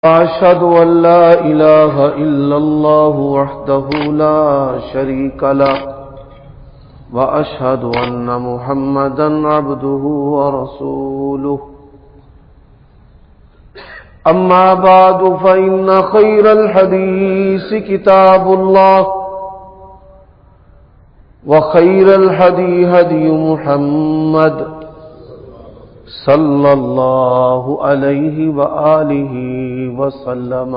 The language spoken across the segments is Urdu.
أشهد أن لا إله إلا الله وحده لا شريك له وأشهد أن محمدا عبده ورسوله أما بعد فإن خير الحديث كتاب الله وخير الهدي هدي محمد صلى الله عليه وآله وسلم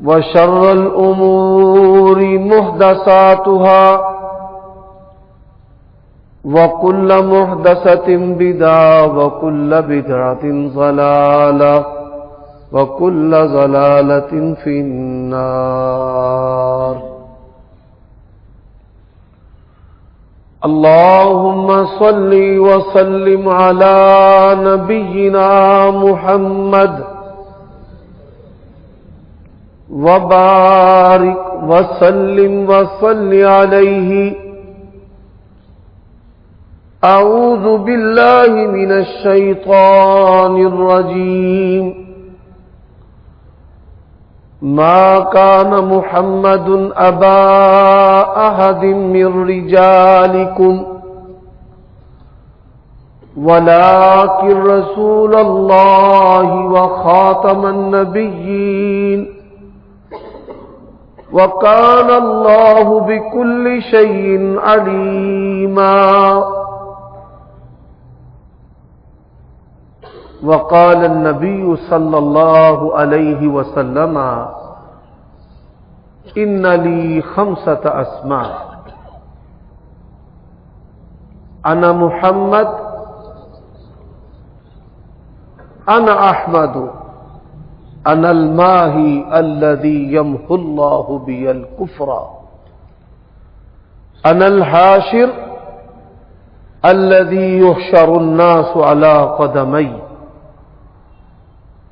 وشر الأمور محدثاتها وكل محدثة بدعة وكل بدعة ضلالة وكل ضلالة في النار. اللهم صل وسلم على نبينا محمد وبارك وسلم وصل عليه. أعوذ بالله من الشيطان الرجيم. ما كان محمد أبا أحد من رجالكم ولكن رسول الله وخاتم النبيين وكان الله بكل شيء عليما. وقال النبي صلى الله عليه وسلم إن لي 5 أسماء أنا محمد أنا أحمد أنا الماهي الذي يمحو الله بي الكفر أنا الحاشر الذي يحشر الناس على قدمي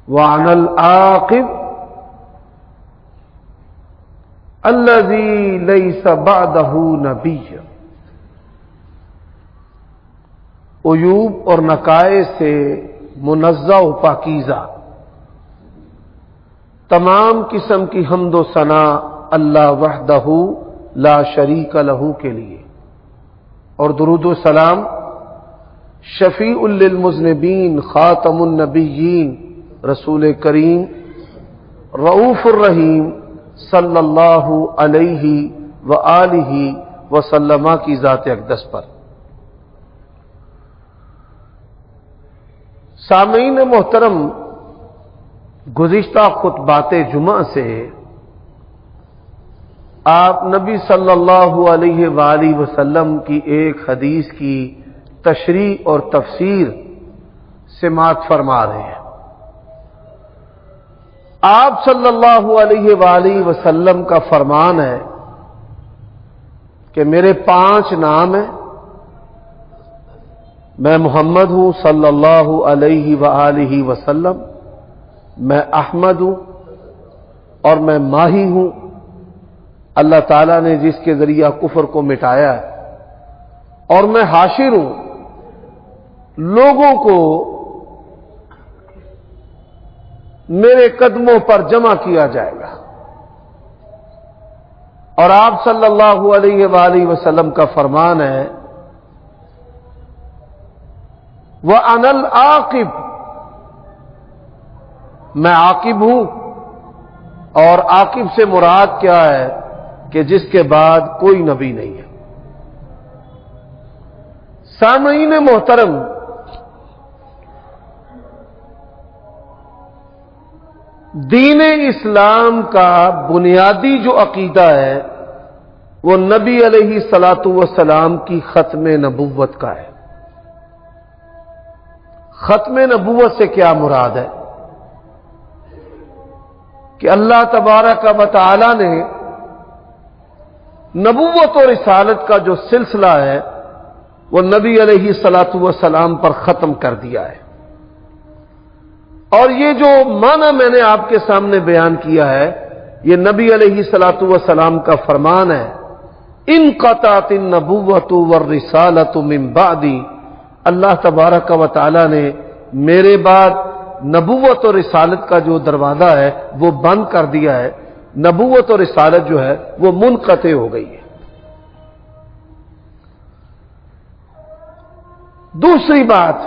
وأنا العاقب الذي ليس بعده نبي. عیوب اور نقائص سے منزہ و پاکیزہ تمام قسم کی حمد و ثنا اللہ وحدہ لا شریک لہ کے لیے، اور درود و سلام شفیع للمذنبین خاتم النبیین رسول کریم رؤوف الرحیم صلی اللہ علیہ وآلہ وسلم کی ذات اقدس پر. سامعین محترم، گزشتہ خطبات جمعہ سے آپ نبی صلی اللہ علیہ وآلہ وسلم کی ایک حدیث کی تشریح اور تفسیر سماعت فرما رہے ہیں. آپ صلی اللہ علیہ وآلہ وسلم کا فرمان ہے کہ میرے 5 نام ہیں. میں محمد ہوں صلی اللہ علیہ وآلہ وسلم، میں احمد ہوں اور میں ماہی ہوں، اللہ تعالیٰ نے جس کے ذریعہ کفر کو مٹایا ہے، اور میں حاشر ہوں، لوگوں کو میرے قدموں پر جمع کیا جائے گا. اور آپ صلی اللہ علیہ وآلہ وسلم کا فرمان ہے وَأَنَا الْعَاقِبُ، میں عاقب ہوں. اور عاقب سے مراد کیا ہے کہ جس کے بعد کوئی نبی نہیں ہے. سامعین محترم، دین اسلام کا بنیادی جو عقیدہ ہے وہ نبی علیہ الصلاۃ والسلام کی ختم نبوت کا ہے. ختم نبوت سے کیا مراد ہے کہ اللہ تبارک و تعالی نے نبوت اور رسالت کا جو سلسلہ ہے وہ نبی علیہ الصلاۃ والسلام پر ختم کر دیا ہے. اور یہ جو معنی میں نے آپ کے سامنے بیان کیا ہے یہ نبی علیہ الصلاۃ والسلام کا فرمان ہے انقطعت النبوۃ والرسالۃ من بعدی، اللہ تبارک و تعالی نے میرے بعد نبوت اور رسالت کا جو دروازہ ہے وہ بند کر دیا ہے، نبوت اور رسالت جو ہے وہ منقطع ہو گئی ہے۔ دوسری بات،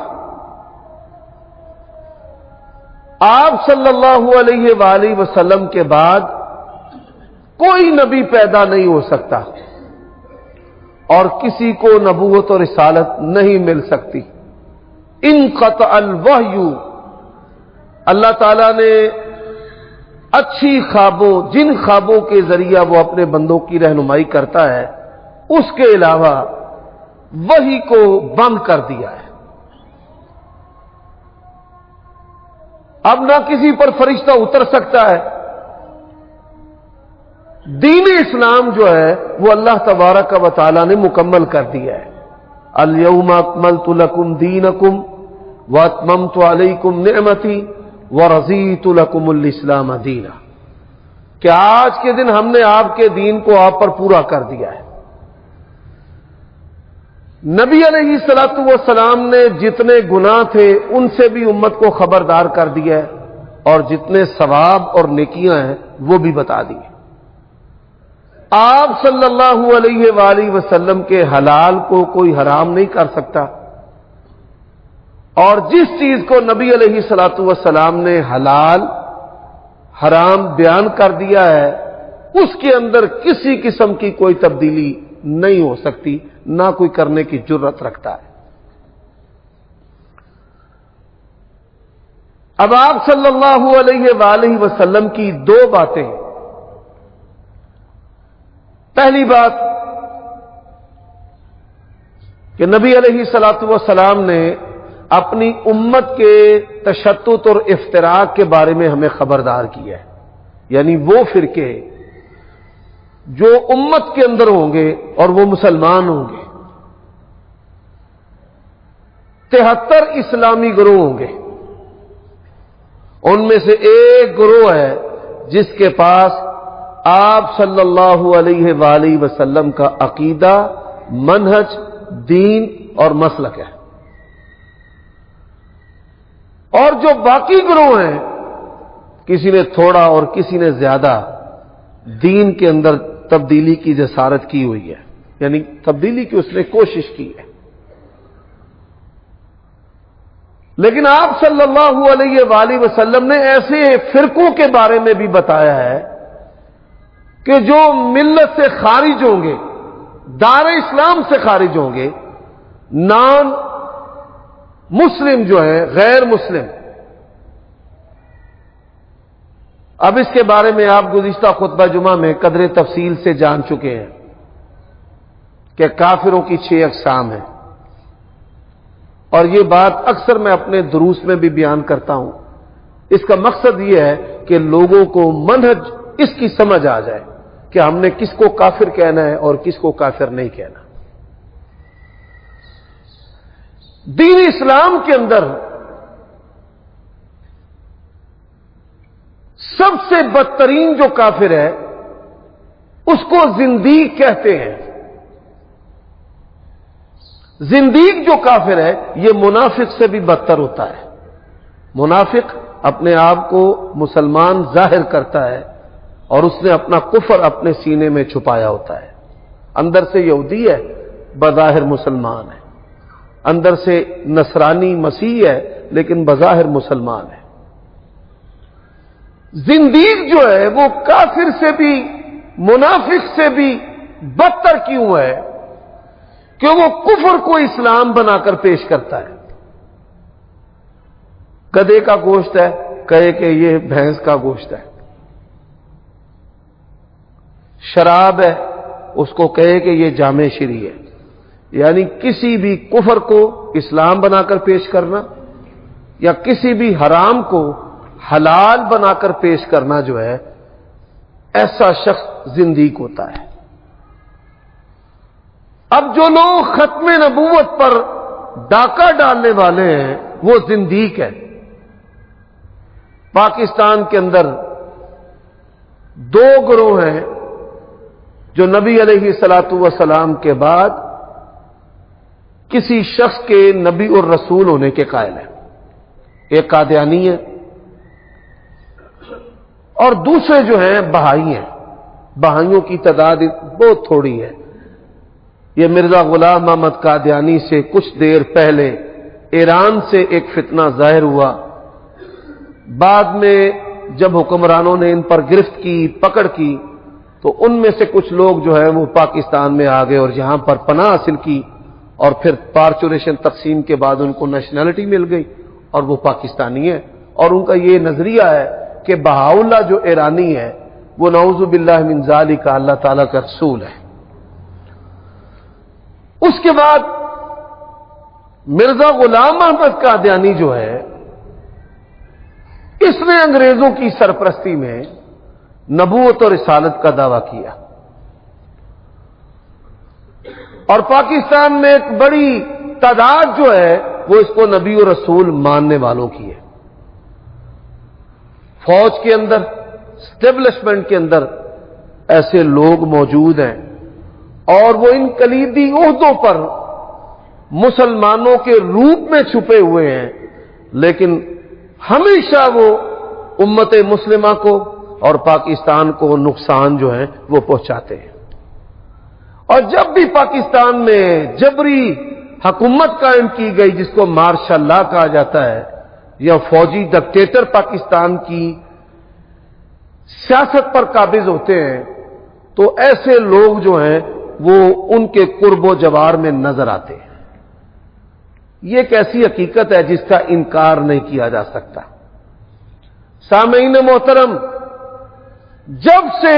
آپ صلی اللہ علیہ وآلہ وسلم کے بعد کوئی نبی پیدا نہیں ہو سکتا اور کسی کو نبوت اور رسالت نہیں مل سکتی۔ انقطع الوحی، اللہ تعالیٰ نے اچھی خوابوں، جن خوابوں کے ذریعہ وہ اپنے بندوں کی رہنمائی کرتا ہے، اس کے علاوہ وحی کو بند کر دیا ہے۔ اب نہ کسی پر فرشتہ اتر سکتا ہے۔ دین اسلام جو ہے وہ اللہ تبارک و تعالی نے مکمل کر دیا ہے۔ الیوم اکملت لکم دینکم واتممت علیکم نعمتی ورضیت لکم الاسلام دینا، کہ آج کے دن ہم نے آپ کے دین کو آپ پر پورا کر دیا ہے۔ نبی علیہ الصلوۃ والسلام نے جتنے گناہ تھے ان سے بھی امت کو خبردار کر دیا ہے، اور جتنے ثواب اور نیکیاں ہیں وہ بھی بتا دیے۔ آپ صلی اللہ علیہ وآلہ وسلم کے حلال کو کوئی حرام نہیں کر سکتا، اور جس چیز کو نبی علیہ الصلوۃ والسلام نے حلال حرام بیان کر دیا ہے اس کے اندر کسی قسم کی کوئی تبدیلی نہیں ہو سکتی، نہ کوئی کرنے کی جرت رکھتا ہے۔ اب آپ صلی اللہ علیہ وآلہ وسلم کی دو باتیں۔ پہلی بات کہ نبی علیہ الصلوۃ والسلام نے اپنی امت کے تشدد اور افتراق کے بارے میں ہمیں خبردار کیا ہے، یعنی وہ فرقے جو امت کے اندر ہوں گے اور وہ مسلمان ہوں گے، 73 اسلامی گروہ ہوں گے، ان میں سے ایک گروہ ہے جس کے پاس آپ صلی اللہ علیہ وآلہ وسلم کا عقیدہ، منہج، دین اور مسلک ہے، اور جو باقی گروہ ہیں کسی نے تھوڑا اور کسی نے زیادہ دین کے اندر تبدیلی کی جسارت کی ہوئی ہے، یعنی تبدیلی کی اس نے کوشش کی ہے۔ لیکن آپ صلی اللہ علیہ وآلہ وسلم نے ایسے فرقوں کے بارے میں بھی بتایا ہے کہ جو ملت سے خارج ہوں گے، دار اسلام سے خارج ہوں گے، نان مسلم جو ہیں، غیر مسلم۔ اب اس کے بارے میں آپ گزشتہ خطبہ جمعہ میں قدر تفصیل سے جان چکے ہیں کہ کافروں کی 6 اقسام ہیں، اور یہ بات اکثر میں اپنے دروس میں بھی بیان کرتا ہوں۔ اس کا مقصد یہ ہے کہ لوگوں کو منہج اس کی سمجھ آ جائے کہ ہم نے کس کو کافر کہنا ہے اور کس کو کافر نہیں کہنا۔ دین اسلام کے اندر سب سے بدترین جو کافر ہے اس کو زندیق کہتے ہیں۔ زندیق جو کافر ہے یہ منافق سے بھی بدتر ہوتا ہے۔ منافق اپنے آپ کو مسلمان ظاہر کرتا ہے اور اس نے اپنا کفر اپنے سینے میں چھپایا ہوتا ہے، اندر سے یہودی ہے، بظاہر مسلمان ہے، اندر سے نصرانی مسیح ہے لیکن بظاہر مسلمان ہے۔ زندیق جو ہے وہ کافر سے بھی، منافق سے بھی بدتر کیوں ہے کہ وہ کفر کو اسلام بنا کر پیش کرتا ہے۔ گدھے کا گوشت ہے، کہے کہ یہ بھینس کا گوشت ہے۔ شراب ہے، اس کو کہے کہ یہ جامع شری ہے۔ یعنی کسی بھی کفر کو اسلام بنا کر پیش کرنا یا کسی بھی حرام کو حلال بنا کر پیش کرنا جو ہے، ایسا شخص زندیق ہوتا ہے۔ اب جو لوگ ختم نبوت پر ڈاکہ ڈالنے والے ہیں وہ زندیق ہے۔ پاکستان کے اندر 2 گروہ ہیں جو نبی علیہ الصلوۃ والسلام کے بعد کسی شخص کے نبی اور رسول ہونے کے قائل ہیں۔ ایک قادیانی ہے اور دوسرے جو ہیں بہائی ہیں. بہائیوں کی تعداد بہت تھوڑی ہے. یہ مرزا غلام احمد قادیانی سے کچھ دیر پہلے ایران سے ایک فتنہ ظاہر ہوا. بعد میں جب حکمرانوں نے ان پر گرفت کی، پکڑ کی، تو ان میں سے کچھ لوگ جو ہے وہ پاکستان میں آ گئے اور یہاں پر پناہ حاصل کی، اور پھر پارچوریشن تقسیم کے بعد ان کو نیشنلٹی مل گئی اور وہ پاکستانی ہے. اور ان کا یہ نظریہ ہے کہ بہاؤلہ جو ایرانی ہے وہ نعوذ باللہ من ذالک اللہ تعالیٰ کا رسول ہے. اس کے بعد مرزا غلام احمد قادیانی جو ہے اس نے انگریزوں کی سرپرستی میں نبوت اور رسالت کا دعویٰ کیا اور پاکستان میں ایک بڑی تعداد جو ہے وہ اس کو نبی و رسول ماننے والوں کی ہے. فوج کے اندر، اسٹیبلشمنٹ کے اندر ایسے لوگ موجود ہیں اور وہ ان کلیدی عہدوں پر مسلمانوں کے روپ میں چھپے ہوئے ہیں، لیکن ہمیشہ وہ امت مسلمہ کو اور پاکستان کو نقصان جو ہے وہ پہنچاتے ہیں. اور جب بھی پاکستان میں جبری حکومت قائم کی گئی جس کو مارشل لا کہا جاتا ہے، یا فوجی ڈکٹیٹر پاکستان کی سیاست پر قابض ہوتے ہیں، تو ایسے لوگ جو ہیں وہ ان کے قرب و جوار میں نظر آتے ہیں. یہ ایک ایسی حقیقت ہے جس کا انکار نہیں کیا جا سکتا. سامعین محترم، جب سے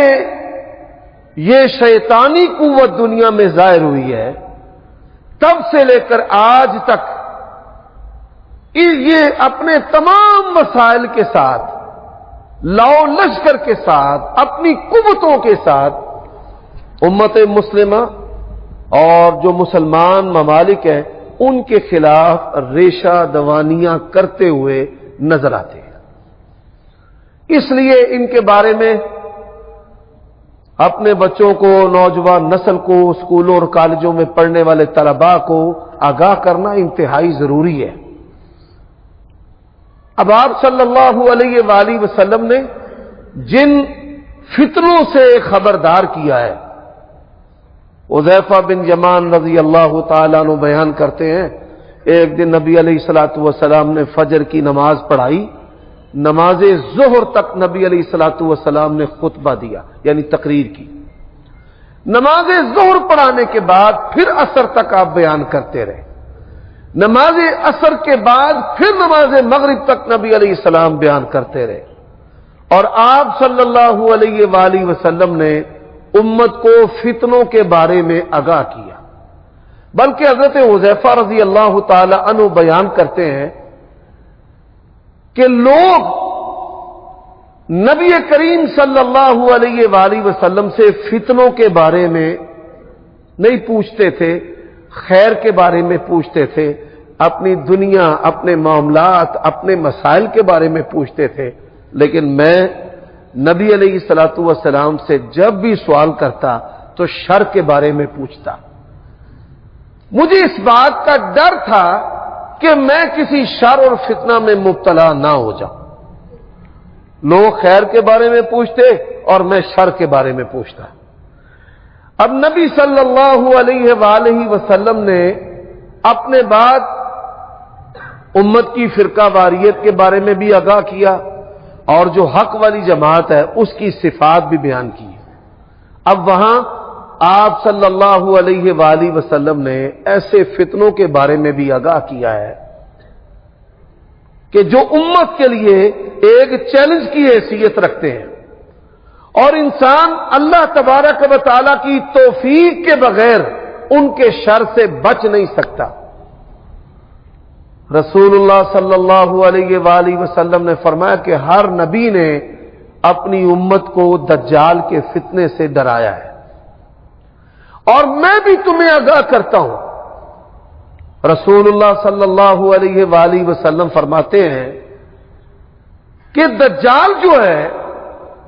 یہ شیطانی قوت دنیا میں ظاہر ہوئی ہے تب سے لے کر آج تک یہ اپنے تمام مسائل کے ساتھ، لاؤ لشکر کے ساتھ، اپنی قوتوں کے ساتھ امت مسلمہ اور جو مسلمان ممالک ہیں ان کے خلاف ریشہ دوانیاں کرتے ہوئے نظر آتے ہیں. اس لیے ان کے بارے میں اپنے بچوں کو، نوجوان نسل کو، اسکولوں اور کالجوں میں پڑھنے والے طلباء کو آگاہ کرنا انتہائی ضروری ہے. اب آپ صلی اللہ علیہ وآلہ وسلم نے جن فتنوں سے خبردار کیا ہے، حذیفہ بن یمان رضی اللہ تعالیٰ عنہ بیان کرتے ہیں، ایک دن نبی علیہ الصلوۃ والسلام نے فجر کی نماز پڑھائی. نماز ظہر تک نبی علیہ الصلوۃ والسلام نے خطبہ دیا، یعنی تقریر کی. نماز ظہر پڑھانے کے بعد پھر عصر تک آپ بیان کرتے رہے. نماز عصر کے بعد پھر نماز مغرب تک نبی علیہ السلام بیان کرتے رہے. اور آپ صلی اللہ علیہ وآلہ وسلم نے امت کو فتنوں کے بارے میں آگاہ کیا. بلکہ حضرت حذیفہ رضی اللہ تعالی عنہ بیان کرتے ہیں کہ لوگ نبی کریم صلی اللہ علیہ وآلہ وسلم سے فتنوں کے بارے میں نہیں پوچھتے تھے، خیر کے بارے میں پوچھتے تھے، اپنی دنیا، اپنے معاملات، اپنے مسائل کے بارے میں پوچھتے تھے. لیکن میں نبی علیہ الصلوۃ والسلام سے جب بھی سوال کرتا تو شر کے بارے میں پوچھتا. مجھے اس بات کا ڈر تھا کہ میں کسی شر اور فتنہ میں مبتلا نہ ہو جاؤں. لوگ خیر کے بارے میں پوچھتے اور میں شر کے بارے میں پوچھتا. اب نبی صلی اللہ علیہ وآلہ وسلم نے اپنے بعد امت کی فرقہ واریت کے بارے میں بھی آگاہ کیا اور جو حق والی جماعت ہے اس کی صفات بھی بیان کی. اب وہاں آپ صلی اللہ علیہ وآلہ وسلم نے ایسے فتنوں کے بارے میں بھی آگاہ کیا ہے کہ جو امت کے لیے ایک چیلنج کی حیثیت رکھتے ہیں اور انسان اللہ تبارک و تعالی کی توفیق کے بغیر ان کے شر سے بچ نہیں سکتا. رسول اللہ صلی اللہ علیہ وآلہ وسلم نے فرمایا کہ ہر نبی نے اپنی امت کو دجال کے فتنے سے ڈرایا ہے اور میں بھی تمہیں آگاہ کرتا ہوں. رسول اللہ صلی اللہ علیہ وآلہ وسلم فرماتے ہیں کہ دجال جو ہے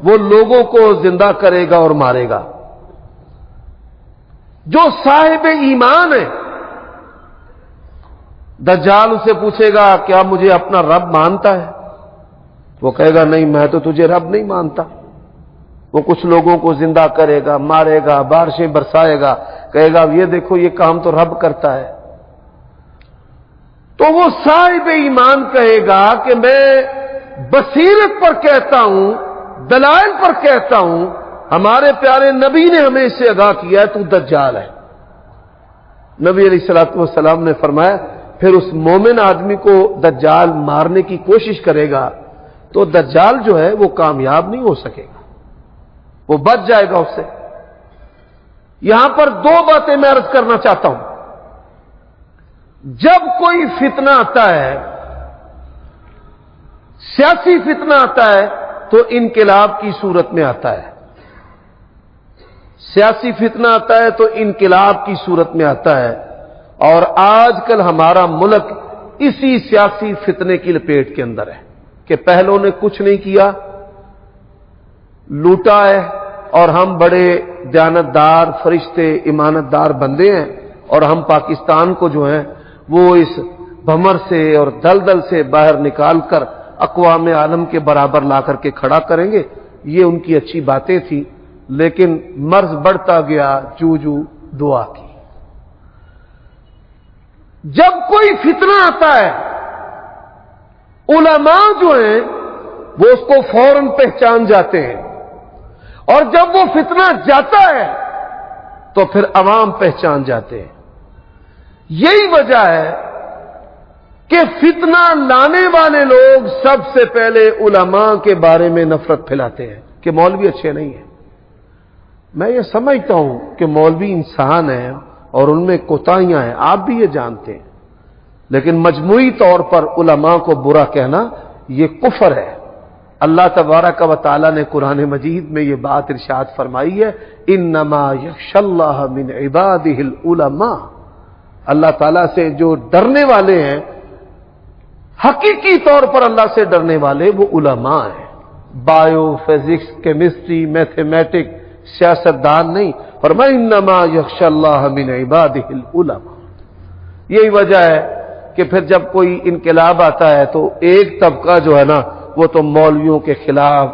وہ لوگوں کو زندہ کرے گا اور مارے گا. جو صاحب ایمان ہے دجال اسے پوچھے گا کیا مجھے اپنا رب مانتا ہے؟ وہ کہے گا نہیں، میں تو تجھے رب نہیں مانتا۔ وہ کچھ لوگوں کو زندہ کرے گا، مارے گا، بارشیں برسائے گا، کہے گا یہ دیکھو یہ کام تو رب کرتا ہے۔ تو وہ صاحب ایمان کہے گا کہ میں بصیرت پر کہتا ہوں، دلائل پر کہتا ہوں، ہمارے پیارے نبی نے ہمیں اس سے آگاہ کیا ہے، تو دجال ہے۔ نبی علیہ الصلوۃ والسلام نے فرمایا پھر اس مومن آدمی کو دجال مارنے کی کوشش کرے گا تو دجال جو ہے وہ کامیاب نہیں ہو سکے گا، وہ بچ جائے گا اس سے۔ یہاں پر دو باتیں میں عرض کرنا چاہتا ہوں۔ جب کوئی فتنہ آتا ہے، سیاسی فتنہ آتا ہے، تو انقلاب کی صورت میں آتا ہے۔ سیاسی فتنہ آتا ہے تو انقلاب کی صورت میں آتا ہے، اور آج کل ہمارا ملک اسی سیاسی فتنے کی لپیٹ کے اندر ہے کہ پہلوں نے کچھ نہیں کیا، لوٹا ہے، اور ہم بڑے دیانتدار فرشتے ایمانت دار بندے ہیں، اور ہم پاکستان کو جو ہے وہ اس بھمر سے اور دلدل سے باہر نکال کر اقوام عالم کے برابر لا کر کے کھڑا کریں گے۔ یہ ان کی اچھی باتیں تھیں، لیکن مرض بڑھتا گیا جو دعا کی۔ جب کوئی فتنہ آتا ہے، علماء جو ہیں وہ اس کو فوراً پہچان جاتے ہیں، اور جب وہ فتنہ جاتا ہے تو پھر عوام پہچان جاتے ہیں۔ یہی وجہ ہے کہ فتنہ لانے والے لوگ سب سے پہلے علماء کے بارے میں نفرت پھیلاتے ہیں کہ مولوی اچھے نہیں ہیں۔ میں یہ سمجھتا ہوں کہ مولوی انسان ہیں اور ان میں کوتاہیاں ہیں، آپ بھی یہ جانتے ہیں، لیکن مجموعی طور پر علماء کو برا کہنا یہ کفر ہے۔ اللہ تبارک و تعالی نے قرآن مجید میں یہ بات ارشاد فرمائی ہے، انما یخشی اللہ من عبادہ العلماء۔ اللہ تعالیٰ سے جو ڈرنے والے ہیں، حقیقی طور پر اللہ سے ڈرنے والے وہ علماء ہیں، بایو فزکس کیمسٹری میتھمیٹک سیاستدان نہیں۔ فرمایا انما یخشی اللہ من عبادہ العلماء۔ یہی وجہ ہے کہ پھر جب کوئی انقلاب آتا ہے تو ایک طبقہ جو ہے نا وہ تو مولویوں کے خلاف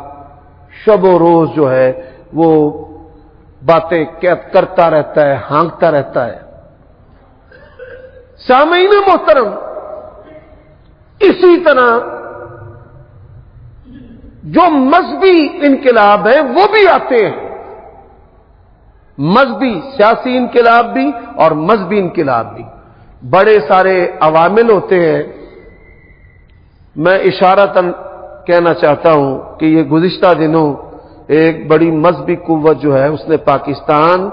شب و روز جو ہے وہ باتیں کرتا رہتا ہے، ہانکتا رہتا ہے۔ سامعین محترم، اسی طرح جو مذہبی انقلاب ہیں وہ بھی آتے ہیں، مذہبی سیاسی انقلاب بھی اور مذہبی انقلاب بھی، بڑے سارے عوامل ہوتے ہیں۔ میں اشارتاً کہنا چاہتا ہوں کہ یہ گزشتہ دنوں ایک بڑی مذہبی قوت جو ہے اس نے پاکستان،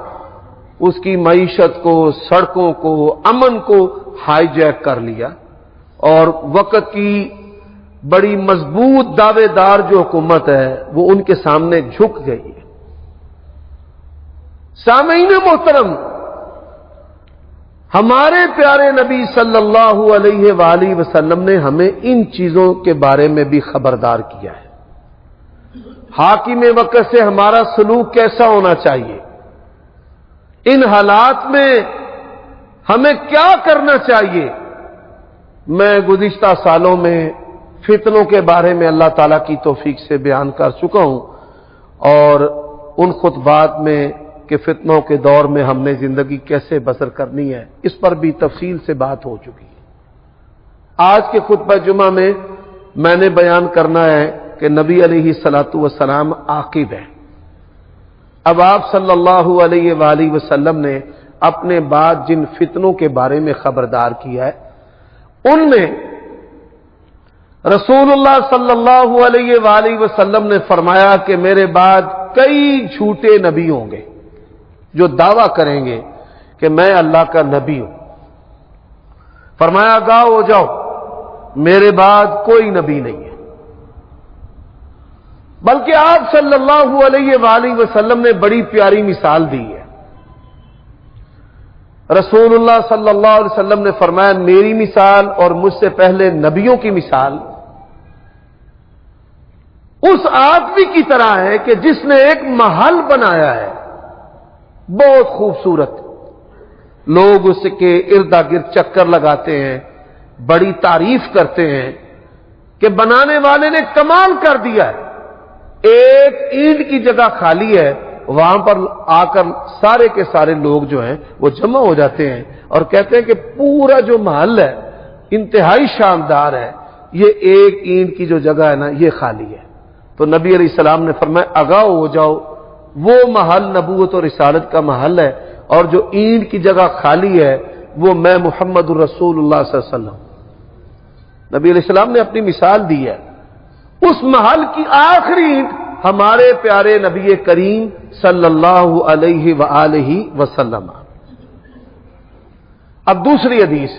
اس کی معیشت کو، سڑکوں کو، امن کو ہائی جیک کر لیا، اور وقت کی بڑی مضبوط دعوے دار جو حکومت ہے وہ ان کے سامنے جھک گئی ہے۔ سامعین محترم، ہمارے پیارے نبی صلی اللہ علیہ وآلہ وسلم نے ہمیں ان چیزوں کے بارے میں بھی خبردار کیا ہے۔ حاکم وقت سے ہمارا سلوک کیسا ہونا چاہیے، ان حالات میں ہمیں کیا کرنا چاہیے۔ میں گزشتہ سالوں میں فتنوں کے بارے میں اللہ تعالیٰ کی توفیق سے بیان کر چکا ہوں، اور ان خطبات میں کہ فتنوں کے دور میں ہم نے زندگی کیسے بسر کرنی ہے اس پر بھی تفصیل سے بات ہو چکی ہے۔ آج کے خطبہ جمعہ میں نے بیان کرنا ہے کہ نبی علیہ الصلوۃ والسلام عاقب ہیں۔ اب آپ صلی اللہ علیہ وآلہ وسلم نے اپنے بعد جن فتنوں کے بارے میں خبردار کیا ہے ان میں رسول اللہ صلی اللہ علیہ وآلہ وسلم نے فرمایا کہ میرے بعد کئی جھوٹے نبی ہوں گے جو دعویٰ کریں گے کہ میں اللہ کا نبی ہوں۔ فرمایا آگاہ ہو جاؤ، میرے بعد کوئی نبی نہیں ہے۔ بلکہ آپ صلی اللہ علیہ وآلہ وسلم نے بڑی پیاری مثال دی ہے۔ رسول اللہ صلی اللہ علیہ وسلم نے فرمایا میری مثال اور مجھ سے پہلے نبیوں کی مثال اس آدمی کی طرح ہے کہ جس نے ایک محل بنایا ہے، بہت خوبصورت، لوگ اس کے ارد گرد چکر لگاتے ہیں، بڑی تعریف کرتے ہیں کہ بنانے والے نے کمال کر دیا ہے، ایک اینٹ کی جگہ خالی ہے، وہاں پر آ کر سارے کے سارے لوگ جو ہیں وہ جمع ہو جاتے ہیں اور کہتے ہیں کہ پورا جو محل ہے انتہائی شاندار ہے، یہ ایک اینٹ کی جو جگہ ہے نا یہ خالی ہے۔ تو نبی علیہ السلام نے فرمایا آگاہ ہو جاؤ، وہ محل نبوت اور رسالت کا محل ہے، اور جو اینٹ کی جگہ خالی ہے وہ میں محمد الرسول اللہ صلی اللہ علیہ وسلم۔ نبی علیہ السلام نے اپنی مثال دی ہے، اس محل کی آخری اینٹ ہمارے پیارے نبی کریم صلی اللہ علیہ وآلہ وسلم۔ اب دوسری حدیث،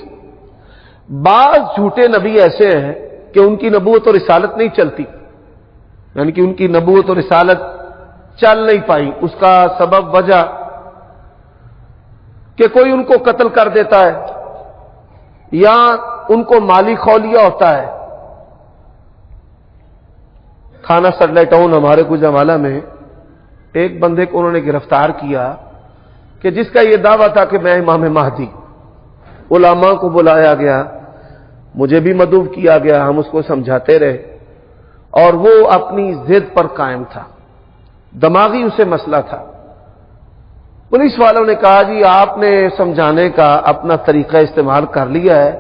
بعض جھوٹے نبی ایسے ہیں کہ ان کی نبوت اور رسالت نہیں چلتی، یعنی کہ ان کی نبوت اور رسالت چل نہیں پائی، اس کا سبب وجہ کہ کوئی ان کو قتل کر دیتا ہے یا ان کو مالی خولیا ہوتا ہے۔ تھانہ سڈلے ٹاؤن ہمارے گوجرانوالہ میں ایک بندے کو انہوں نے گرفتار کیا کہ جس کا یہ دعویٰ تھا کہ میں امام مہدی۔ علماء کو بلایا گیا، مجھے بھی مدعو کیا گیا، ہم اس کو سمجھاتے رہے اور وہ اپنی ضد پر قائم تھا، دماغی اسے مسئلہ تھا۔ پولیس والوں نے کہا جی آپ نے سمجھانے کا اپنا طریقہ استعمال کر لیا ہے،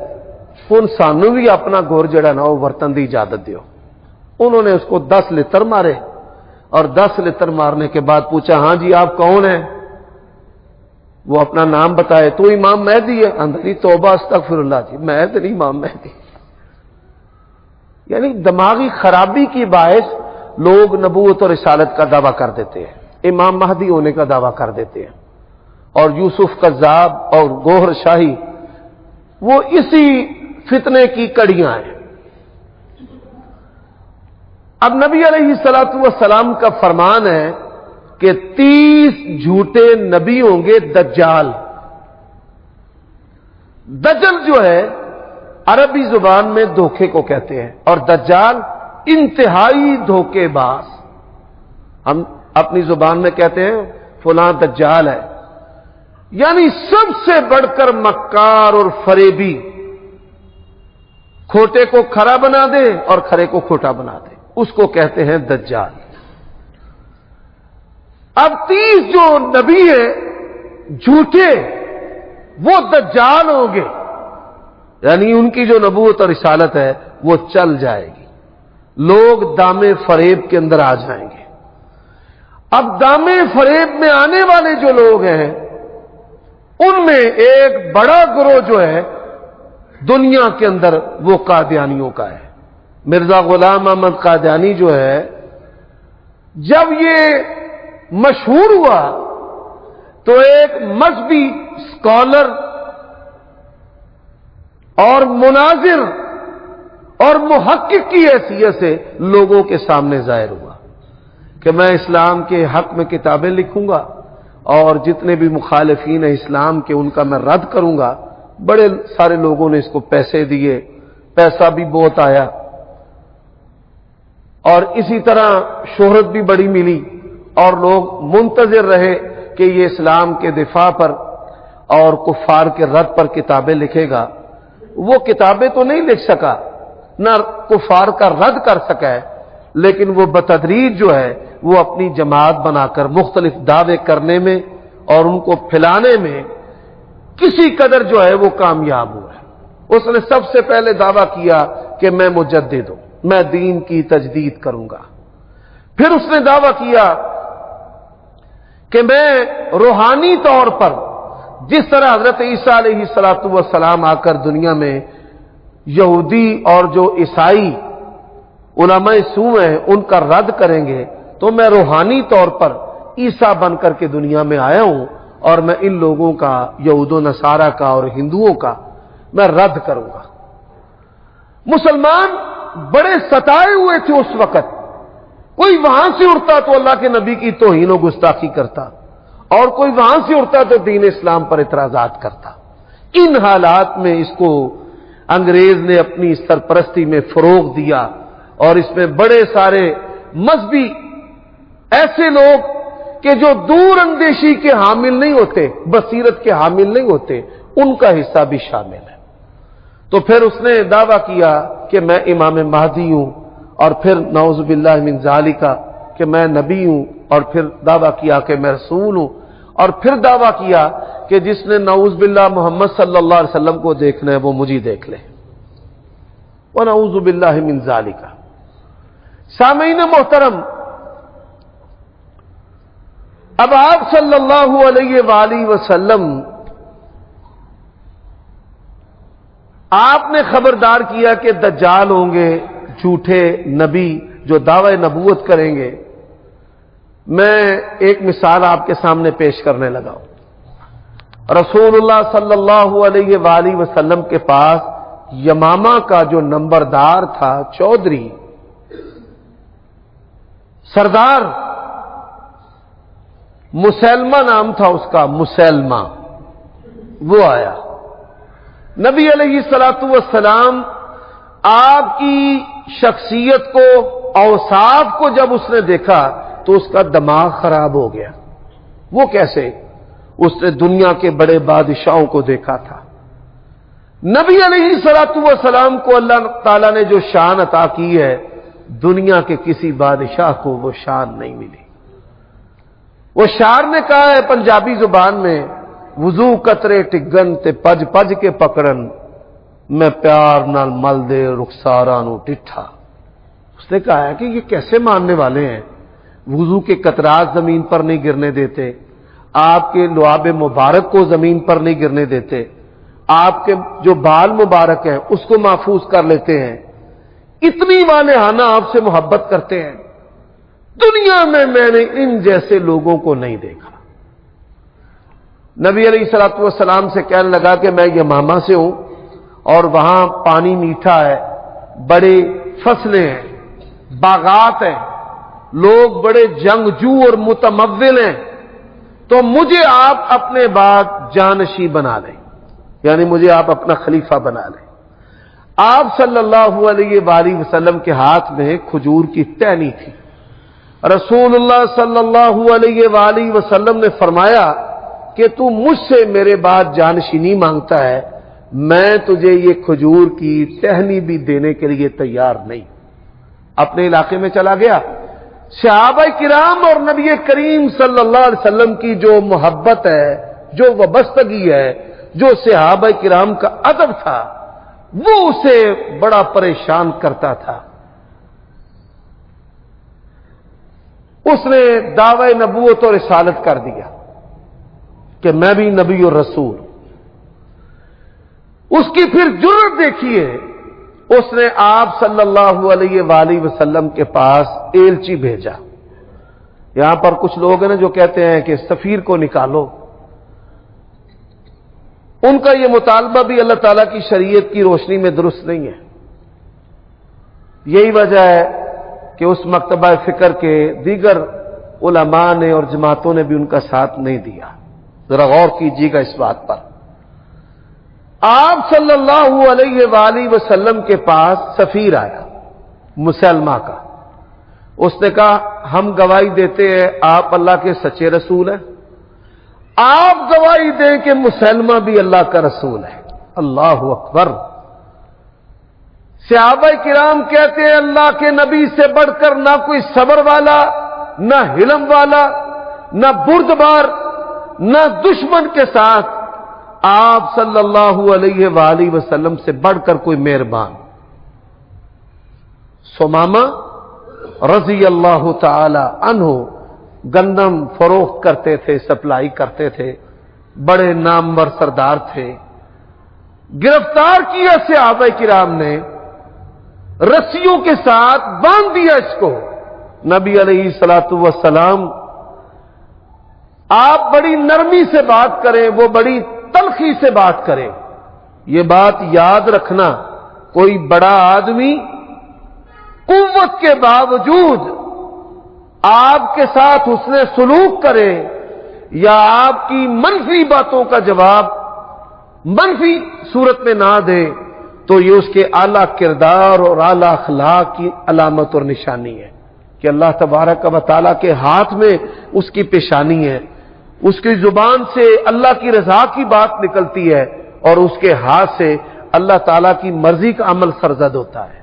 ہن سانو بھی اپنا گور جڑا نا وہ ورتن دی اجازت دیو۔ انہوں نے اس کو 10 لتر مارے اور 10 لتر مارنے کے بعد پوچھا ہاں جی آپ کون ہیں؟ وہ اپنا نام بتائے، تو امام مہدی ہے؟ اندری توبہ استغفر اللہ جی، میں تو نہیں امام مہدی۔ یعنی دماغی خرابی کی باعث لوگ نبوت اور رسالت کا دعویٰ کر دیتے ہیں، امام مہدی ہونے کا دعویٰ کر دیتے ہیں، اور یوسف قذاب اور گوہر شاہی وہ اسی فتنے کی کڑیاں ہیں۔ اب نبی علیہ الصلوۃ والسلام کا فرمان ہے کہ 30 جھوٹے نبی ہوں گے دجال۔ دجل جو ہے عربی زبان میں دھوکے کو کہتے ہیں، اور دجال انتہائی دھوکے باز۔ ہم اپنی زبان میں کہتے ہیں فلاں دجال ہے، یعنی سب سے بڑھ کر مکار اور فریبی، کھوٹے کو کھرا بنا دے اور کھرے کو کھوٹا بنا دے، اس کو کہتے ہیں دجال۔ اب 30 جو نبی ہیں جھوٹے وہ دجال ہوں گے، یعنی ان کی جو نبوت اور رسالت ہے وہ چل جائے گی، لوگ دامے فریب کے اندر آ جائیں گے۔ اب دامے فریب میں آنے والے جو لوگ ہیں ان میں ایک بڑا گروہ جو ہے دنیا کے اندر وہ قادیانیوں کا ہے۔ مرزا غلام احمد قادیانی جو ہے جب یہ مشہور ہوا تو ایک مذہبی اسکالر اور مناظر اور محقق کی حیثیت سے لوگوں کے سامنے ظاہر ہوا کہ میں اسلام کے حق میں کتابیں لکھوں گا اور جتنے بھی مخالفین ہیں اسلام کے ان کا میں رد کروں گا۔ بڑے سارے لوگوں نے اس کو پیسے دیے، پیسہ بھی بہت آیا، اور اسی طرح شہرت بھی بڑی ملی، اور لوگ منتظر رہے کہ یہ اسلام کے دفاع پر اور کفار کے رد پر کتابیں لکھے گا۔ وہ کتابیں تو نہیں لکھ سکا، نہ کفار کا رد کر سکا ہے، لیکن وہ بتدریج جو ہے وہ اپنی جماعت بنا کر مختلف دعوے کرنے میں اور ان کو پھیلانے میں کسی قدر جو ہے وہ کامیاب ہوا ہے۔ اس نے سب سے پہلے دعویٰ کیا کہ میں مجدد ہوں، میں دین کی تجدید کروں گا۔ پھر اس نے دعویٰ کیا کہ میں روحانی طور پر جس طرح حضرت عیسیٰ علیہ السلام آ کر دنیا میں یہودی اور جو عیسائی علماء سو ہیں ان کا رد کریں گے، تو میں روحانی طور پر عیسیٰ بن کر کے دنیا میں آیا ہوں اور میں ان لوگوں کا، یہود و نصارہ کا اور ہندوؤں کا میں رد کروں گا۔ مسلمان بڑے ستائے ہوئے تھے اس وقت، کوئی وہاں سے اٹھتا تو اللہ کے نبی کی توہین و گستاخی کرتا، اور کوئی وہاں سے اٹھتا تو دین اسلام پر اعتراضات کرتا۔ ان حالات میں اس کو انگریز نے اپنی سرپرستی میں فروغ دیا، اور اس میں بڑے سارے مذہبی ایسے لوگ کہ جو دور اندیشی کے حامل نہیں ہوتے، بصیرت کے حامل نہیں ہوتے، ان کا حصہ بھی شامل ہے۔ تو پھر اس نے دعویٰ کیا کہ میں امام مہدی ہوں، اور پھر نعوذ باللہ من ذالکا کہ میں نبی ہوں، اور پھر دعویٰ کیا کہ میں رسول ہوں، اور پھر دعویٰ کیا کہ جس نے نعوذ باللہ محمد صلی اللہ علیہ وسلم کو دیکھنا ہے وہ مجھے دیکھ لے، ونعوذ باللہ من ذالکا۔ سامعین محترم، اب آپ صلی اللہ علیہ وآلہ وسلم آپ نے خبردار کیا کہ دجال ہوں گے، جھوٹے نبی جو دعوی نبوت کریں گے۔ میں ایک مثال آپ کے سامنے پیش کرنے لگا ہوں۔ رسول اللہ صلی اللہ علیہ وآلہ وسلم کے پاس یمامہ کا جو نمبردار تھا، چودھری سردار، مسلمہ نام تھا اس کا، مسلمہ، وہ آیا۔ نبی علیہ الصلوۃ والسلام آپ کی شخصیت کو، اوصاف کو جب اس نے دیکھا تو اس کا دماغ خراب ہو گیا۔ وہ کیسے؟ اس نے دنیا کے بڑے بادشاہوں کو دیکھا تھا۔ نبی علیہ الصلوۃ والسلام کو اللہ تعالیٰ نے جو شان عطا کی ہے، دنیا کے کسی بادشاہ کو وہ شان نہیں ملی۔ وہ شاعر نے کہا ہے پنجابی زبان میں، وضو قطرے ٹگن تے پج پج کے پکڑن، میں پیار نال مل دے رخساراں نو ٹٹھا۔ اس نے کہا ہے کہ یہ کیسے ماننے والے ہیں، وضو کے قطرات زمین پر نہیں گرنے دیتے، آپ کے لعاب مبارک کو زمین پر نہیں گرنے دیتے، آپ کے جو بال مبارک ہیں اس کو محفوظ کر لیتے ہیں، اتنی والہانہ آپ سے محبت کرتے ہیں، دنیا میں نے ان جیسے لوگوں کو نہیں دیکھا۔ نبی علیہ الصلوۃ والسلام سے کہنے لگا کہ میں یمامہ سے ہوں اور وہاں پانی میٹھا ہے، بڑے فصلیں ہیں، باغات ہیں، لوگ بڑے جنگجو اور متمول ہیں، تو مجھے آپ اپنے بعد جانشی بنا لیں، یعنی مجھے آپ اپنا خلیفہ بنا لیں۔ آپ صلی اللہ علیہ وآلہ وسلم کے ہاتھ میں کھجور کی ٹہنی تھی۔ رسول اللہ صلی اللہ علیہ وآلہ وسلم نے فرمایا کہ تو مجھ سے میرے بعد جانشینی مانگتا ہے، میں تجھے یہ کھجور کی ٹہنی بھی دینے کے لیے تیار نہیں۔ اپنے علاقے میں چلا گیا۔ صحابہ کرام اور نبی کریم صلی اللہ علیہ وسلم کی جو محبت ہے، جو وابستگی ہے، جو صحابہ کرام کا ادب تھا، وہ اسے بڑا پریشان کرتا تھا۔ اس نے دعوی نبوت اور رسالت کر دیا کہ میں بھی نبی اور رسول۔ اس کی پھر جرأت دیکھیے، اس نے آپ صلی اللہ علیہ وآلہ وسلم کے پاس ایلچی بھیجا۔ یہاں پر کچھ لوگ ہیں نا جو کہتے ہیں کہ سفیر کو نکالو، ان کا یہ مطالبہ بھی اللہ تعالیٰ کی شریعت کی روشنی میں درست نہیں ہے۔ یہی وجہ ہے کہ اس مکتبہ فکر کے دیگر علماء نے اور جماعتوں نے بھی ان کا ساتھ نہیں دیا۔ ذرا غور کیجیے گا اس بات پر۔ آپ صلی اللہ علیہ وآلہ وسلم کے پاس سفیر آیا، مسلمہ کا۔ اس نے کہا ہم گواہی دیتے ہیں آپ اللہ کے سچے رسول ہیں، آپ گواہی دیں کہ مسلمہ بھی اللہ کا رسول ہے۔ اللہ اکبر۔ صحابہ کرام کہتے ہیں اللہ کے نبی سے بڑھ کر نہ کوئی صبر والا، نہ حلم والا، نہ بردبار، نہ دشمن کے ساتھ آپ صلی اللہ علیہ وآلہ وسلم سے بڑھ کر کوئی مہربان۔ سمامہ رضی اللہ تعالی عنہ گندم فروخت کرتے تھے، سپلائی کرتے تھے، بڑے نامور سردار تھے۔ گرفتار کیا صحابہ کرام نے، رسیوں کے ساتھ باندھ دیا اس کو۔ نبی علیہ الصلوۃ والسلام آپ بڑی نرمی سے بات کریں، وہ بڑی تلخی سے بات کریں۔ یہ بات یاد رکھنا، کوئی بڑا آدمی قوت کے باوجود آپ کے ساتھ حسن سلوک کرے یا آپ کی منفی باتوں کا جواب منفی صورت میں نہ دے، تو یہ اس کے اعلیٰ کردار اور اعلیٰ اخلاق کی علامت اور نشانی ہے کہ اللہ تبارک و تعالیٰ کے ہاتھ میں اس کی پیشانی ہے، اس کی زبان سے اللہ کی رضا کی بات نکلتی ہے اور اس کے ہاتھ سے اللہ تعالیٰ کی مرضی کا عمل سرزد ہوتا ہے،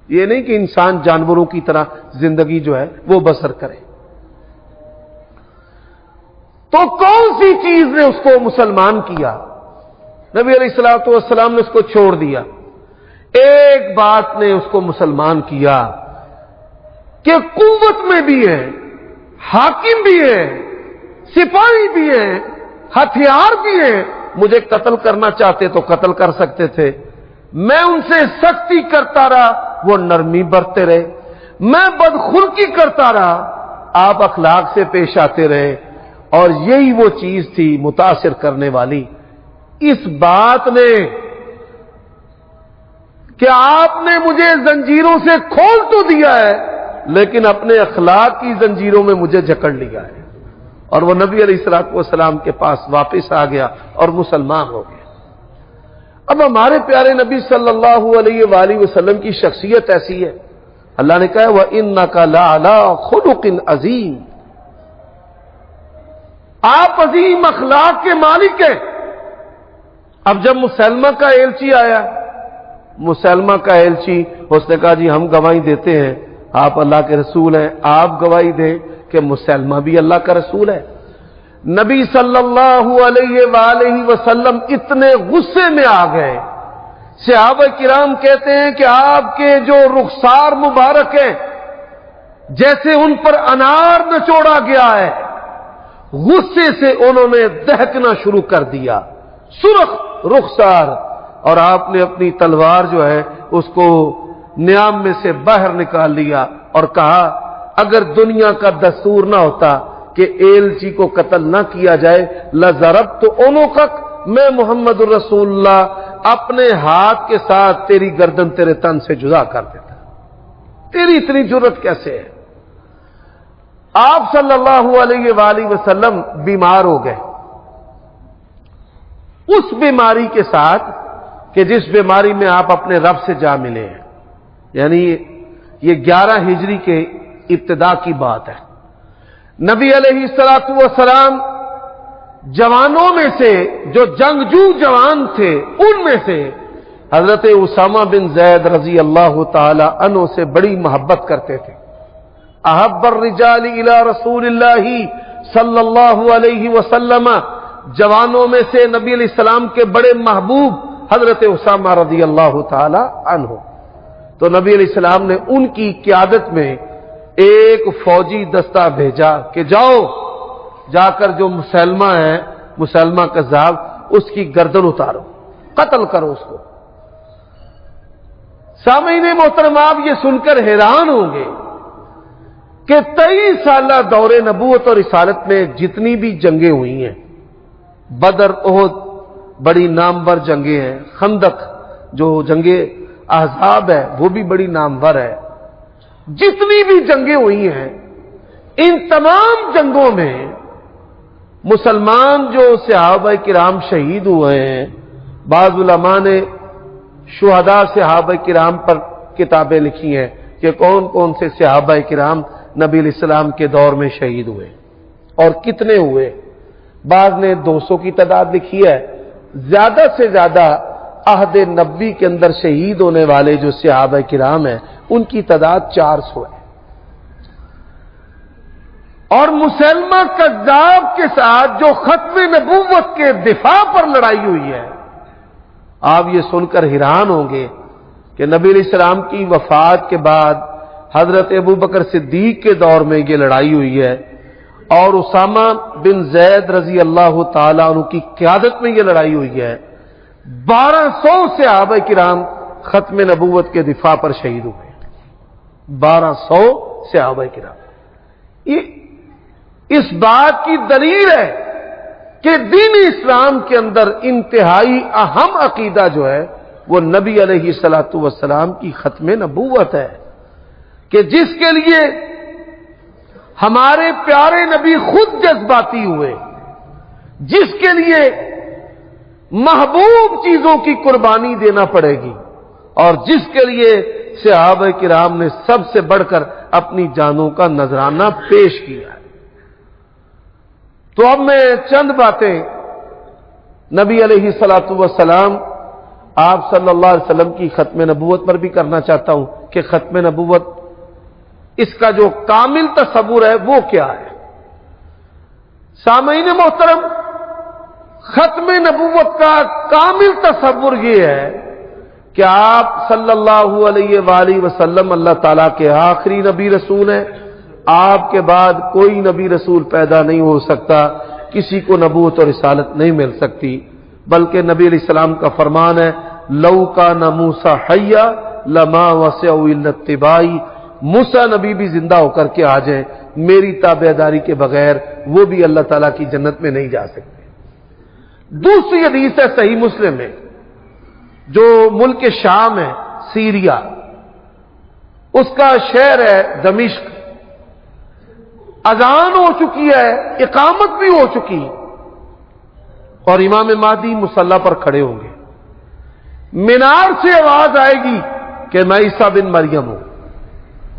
یہ نہیں کہ انسان جانوروں کی طرح زندگی جو ہے وہ بسر کرے۔ تو کون سی چیز نے اس کو مسلمان کیا؟ نبی علیہ الصلوۃ والسلام نے اس کو چھوڑ دیا۔ ایک بات نے اس کو مسلمان کیا کہ قوت میں بھی ہے، حاکم بھی ہے، سپاہی بھی ہے، ہتھیار بھی ہے، مجھے قتل کرنا چاہتے تو قتل کر سکتے تھے، میں ان سے سختی کرتا رہا، وہ نرمی برتے رہے، میں بدخلقی کرتا رہا، آپ اخلاق سے پیش آتے رہے، اور یہی وہ چیز تھی متاثر کرنے والی۔ اس بات نے کہ آپ نے مجھے زنجیروں سے کھول تو دیا ہے لیکن اپنے اخلاق کی زنجیروں میں مجھے جکڑ لیا ہے، اور وہ نبی علیہ الصلوۃ والسلام کے پاس واپس آ گیا اور مسلمان ہو گیا۔ اب ہمارے پیارے نبی صلی اللہ علیہ وآلہ وسلم کی شخصیت ایسی ہے، اللہ نے کہا وَإِنَّكَ لَعَلَىٰ خُلُقٍ عَظِيمٍ، آپ عظیم اخلاق کے مالک ہیں۔ اب جب مسلمہ کا ایلچی آیا، مسلمہ کا ایلچی اس نے کہا جی ہم گواہی دیتے ہیں آپ اللہ کے رسول ہیں، آپ گواہی دیں کہ مسلمہ بھی اللہ کا رسول ہے۔ نبی صلی اللہ علیہ وآلہ وسلم اتنے غصے میں آ گئے، صحابہ کرام کہتے ہیں کہ آپ کے جو رخسار مبارک ہیں جیسے ان پر انار نچوڑا گیا ہے، غصے سے انہوں نے دہکنا شروع کر دیا، سرخ رخسار، اور آپ نے اپنی تلوار جو ہے اس کو نیام میں سے باہر نکال لیا اور کہا اگر دنیا کا دستور نہ ہوتا کہ ایلچی کو قتل نہ کیا جائے لَضَرَبْتُ عُنُقَكَ، میں محمد الرسول اللہ اپنے ہاتھ کے ساتھ تیری گردن تیرے تن سے جدا کر دیتا۔ تیری اتنی جرت کیسے ہے؟ آپ صلی اللہ علیہ وآلہ وسلم بیمار ہو گئے، اس بیماری کے ساتھ کہ جس بیماری میں آپ اپنے رب سے جا ملے ہیں، یعنی یہ 11 ہجری کے ابتدا کی بات ہے۔ نبی علیہ الصلوۃ والسلام جوانوں میں سے جو جنگجو جوان تھے ان میں سے حضرت اسامہ بن زید رضی اللہ تعالی عنہ سے بڑی محبت کرتے تھے۔ احب الرجال الی رسول اللہ صلی اللہ علیہ وسلم، جوانوں میں سے نبی علیہ السلام کے بڑے محبوب حضرت اسامہ رضی اللہ تعالی عنہ، تو نبی علیہ السلام نے ان کی قیادت میں ایک فوجی دستہ بھیجا کہ جاؤ جا کر جو مسلمہ ہے، مسلمہ کذاب، اس کی گردن اتارو، قتل کرو اس کو۔ سامعین محترم، آپ یہ سن کر حیران ہوں گے کہ 23 سالہ دور نبوت اور رسالت میں جتنی بھی جنگیں ہوئی ہیں، بدر، احد بڑی نامور جنگیں ہیں، خندق جو جنگ احزاب ہے وہ بھی بڑی نامور ہے، جتنی بھی جنگیں ہوئی ہیں ان تمام جنگوں میں مسلمان جو صحابہ کرام شہید ہوئے ہیں، بعض علماء نے شہداء صحابہ کرام پر کتابیں لکھی ہیں کہ کون کون سے صحابہ کرام نبی علیہ السلام کے دور میں شہید ہوئے اور کتنے ہوئے۔ بعض نے 200 کی تعداد لکھی ہے، زیادہ سے زیادہ عہد نبوی کے اندر شہید ہونے والے جو صحابہ کرام ہیں ان کی تعداد 400 ہے۔ اور مسلمہ کذاب کے ساتھ جو ختم نبوت کے دفاع پر لڑائی ہوئی ہے، آپ یہ سن کر حیران ہوں گے کہ نبی علیہ السلام کی وفات کے بعد حضرت ابوبکر صدیق کے دور میں یہ لڑائی ہوئی ہے، اور اسامہ بن زید رضی اللہ تعالی عنہ کی قیادت میں یہ لڑائی ہوئی ہے۔ 1200 صحابہ کرام ختم نبوت کے دفاع پر شہید ہوئے، 1200 صحابہ کرام۔ یہ اس بات کی دلیل ہے کہ دین اسلام کے اندر انتہائی اہم عقیدہ جو ہے وہ نبی علیہ الصلوۃ والسلام کی ختم نبوت ہے، کہ جس کے لیے ہمارے پیارے نبی خود جذباتی ہوئے، جس کے لیے محبوب چیزوں کی قربانی دینا پڑے گی، اور جس کے لیے صحابہ کرام نے سب سے بڑھ کر اپنی جانوں کا نذرانہ پیش کیا ہے۔ تو اب میں چند باتیں نبی علیہ الصلوۃ والسلام آپ صلی اللہ علیہ وسلم کی ختم نبوت پر بھی کرنا چاہتا ہوں کہ ختم نبوت اس کا جو کامل تصور ہے وہ کیا ہے۔ سامعین محترم، ختم نبوت کا کامل تصور یہ ہے کہ آپ صلی اللہ علیہ وآلہ وسلم اللہ تعالیٰ کے آخری نبی رسول ہیں، آپ کے بعد کوئی نبی رسول پیدا نہیں ہو سکتا، کسی کو نبوت اور رسالت نہیں مل سکتی، بلکہ نبی علیہ السلام کا فرمان ہے لو کان موسیٰ حیا لما وسعہ الا اتباعی، موسیٰ نبی بھی زندہ ہو کر کے آ جائیں، میری تابعداری کے بغیر وہ بھی اللہ تعالیٰ کی جنت میں نہیں جا سکتے۔ دوسری حدیث ہے صحیح مسلم میں، جو ملک شام ہے، سیریا، اس کا شہر ہے دمشق، اذان ہو چکی ہے، اقامت بھی ہو چکی، اور امام مہدی مصلی پر کھڑے ہوں گے، مینار سے آواز آئے گی کہ میں عیسیٰ بن مریم ہوں۔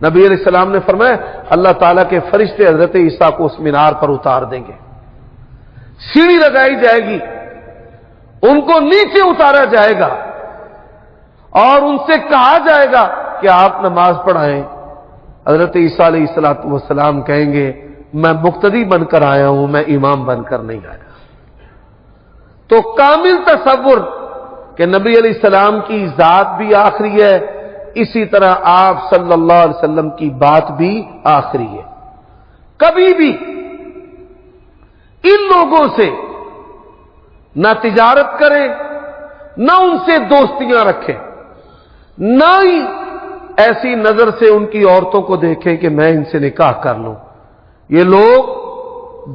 نبی علیہ السلام نے فرمایا اللہ تعالیٰ کے فرشتے حضرت عیسیٰ کو اس مینار پر اتار دیں گے، سیڑھی لگائی جائے گی، ان کو نیچے اتارا جائے گا اور ان سے کہا جائے گا کہ آپ نماز پڑھائیں۔ حضرت عیسیٰ علیہ السلام کہیں گے میں مقتدی بن کر آیا ہوں، میں امام بن کر نہیں آیا۔ تو کامل تصور کہ نبی علیہ السلام کی ذات بھی آخری ہے، اسی طرح آپ صلی اللہ علیہ وسلم کی بات بھی آخری ہے۔ کبھی بھی ان لوگوں سے نہ تجارت کریں، نہ ان سے دوستیاں رکھیں، نہ ہی ایسی نظر سے ان کی عورتوں کو دیکھیں کہ میں ان سے نکاح کر لوں۔ یہ لوگ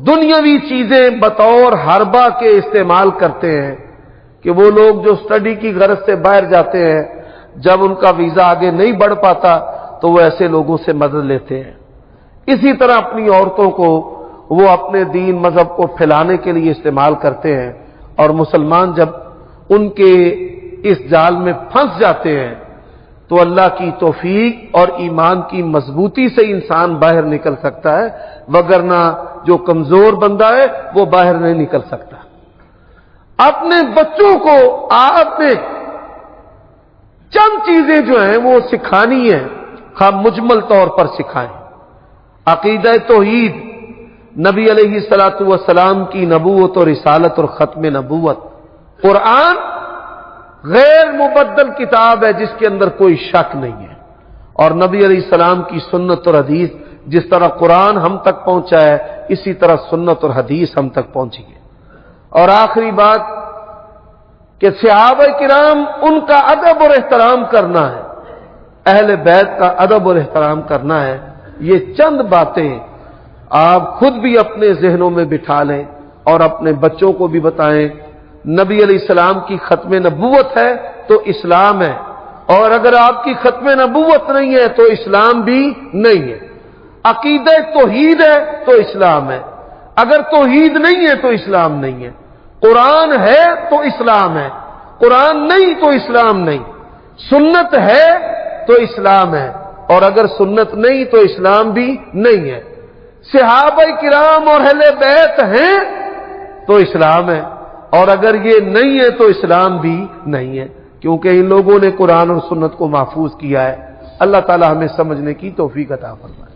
دنیاوی چیزیں بطور حربہ کے استعمال کرتے ہیں کہ وہ لوگ جو سٹڈی کی غرض سے باہر جاتے ہیں، جب ان کا ویزا آگے نہیں بڑھ پاتا تو وہ ایسے لوگوں سے مدد لیتے ہیں۔ اسی طرح اپنی عورتوں کو وہ اپنے دین مذہب کو پھیلانے کے لیے استعمال کرتے ہیں، اور مسلمان جب ان کے اس جال میں پھنس جاتے ہیں تو اللہ کی توفیق اور ایمان کی مضبوطی سے انسان باہر نکل سکتا ہے، وگرنہ جو کمزور بندہ ہے وہ باہر نہیں نکل سکتا۔ اپنے بچوں کو آپ نے چند چیزیں جو ہیں وہ سکھانی ہیں، ہم مجمل طور پر سکھائیں۔ عقیدہ توحید، نبی علیہ الصلوۃ والسلام کی نبوت اور رسالت اور ختم نبوت۔ قرآن غیر مبدل کتاب ہے جس کے اندر کوئی شک نہیں ہے، اور نبی علیہ السلام کی سنت اور حدیث، جس طرح قرآن ہم تک پہنچا ہے اسی طرح سنت اور حدیث ہم تک پہنچی ہے۔ اور آخری بات کہ صحابہ کرام ان کا ادب اور احترام کرنا ہے، اہل بیت کا ادب اور احترام کرنا ہے۔ یہ چند باتیں آپ خود بھی اپنے ذہنوں میں بٹھا لیں اور اپنے بچوں کو بھی بتائیں۔ نبی علیہ السلام کی ختم نبوت ہے تو اسلام ہے، اور اگر آپ کی ختم نبوت نہیں ہے تو اسلام بھی نہیں ہے۔ عقیدہ توحید ہے تو اسلام ہے، اگر توحید نہیں ہے تو اسلام نہیں ہے۔ قرآن ہے تو اسلام ہے، قرآن نہیں تو اسلام نہیں۔ سنت ہے تو اسلام ہے، اور اگر سنت نہیں تو اسلام بھی نہیں ہے۔ صحابہ کرام اور اہل بیت ہیں تو اسلام ہے، اور اگر یہ نہیں ہے تو اسلام بھی نہیں ہے، کیونکہ ان لوگوں نے قرآن اور سنت کو محفوظ کیا ہے۔ اللہ تعالی ہمیں سمجھنے کی توفیق عطا فرمائے۔